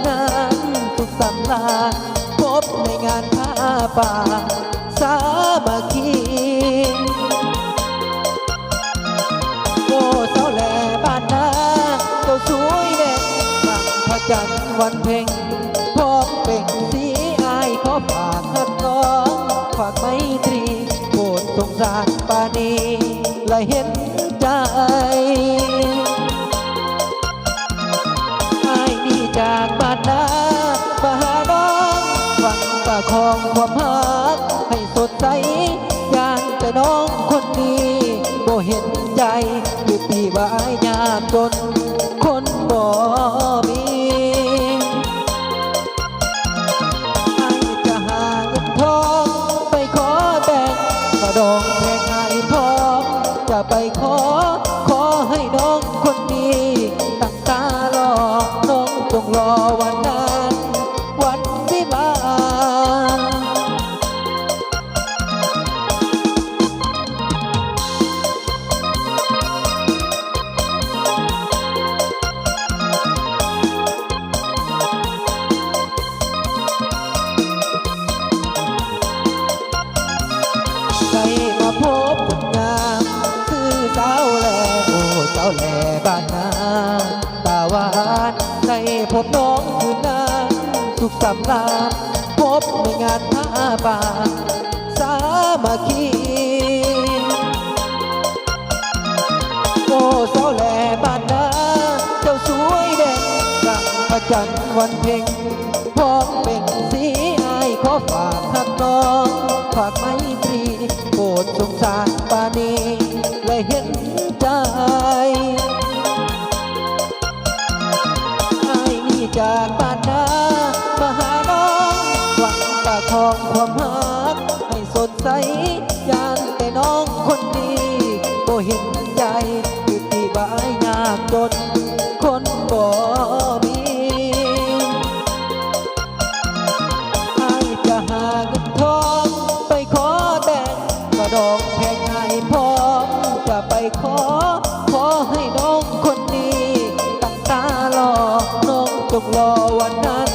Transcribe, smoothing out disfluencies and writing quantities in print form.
นั้นสุขสันต์ลาพบในงานผ้าป่าสามัคคีโอ้เจ้าแหล่บ้านนาเจ้าสวยเด่นบังพระจันทร์วันเพ็ญพร้อมเป่งสีอายขอฝากหักน้องฝากไมตรีโปรดสงสารปานีและเห็นใจอายนี่จากบ้านนามาหาน้องหวังประคองความหักให้สดใสยานแต่น้องคนนี้บ่เห็นใจอยู่ที่ว่ายากจนคนบ่มีอายจะหาเงินทองไปขอแต่งกระดองแพงให้พร้อมจะไปขอให้น้องคนนี้ตั้งตารอน้องจงรอวันนั้นวันวิวาได้มาพบคนงามคือสาวแหล่โอ้สาวแหล่บ้านนาตาหวานได้พบน้องคืนนั้นสุขสำราญพบในงานผ้าป่าสามัคคีโอ้สาวแหล่บ้านนาเจ้าสวยเด่นดังพระจันทร์วันเพ็ญพร้อมเป็นสีอายขอฝากหักน้องฝากไมตรีโปรดสงสารปานีและเห็นใจอายนี่จากบ้านนามาหาน้องหวังประคองความหักให้สดใสยานแต่น้องคนนี้บ่เห็นใจอยู่ที่บ้านยากจนคนบ่มีอายจะหาเงินทองไปขอแต่งกระดองแพงให้พร้อมจะไปขอให้น้องคนนี้ตั้งตารอน้องจงรอวันนั้น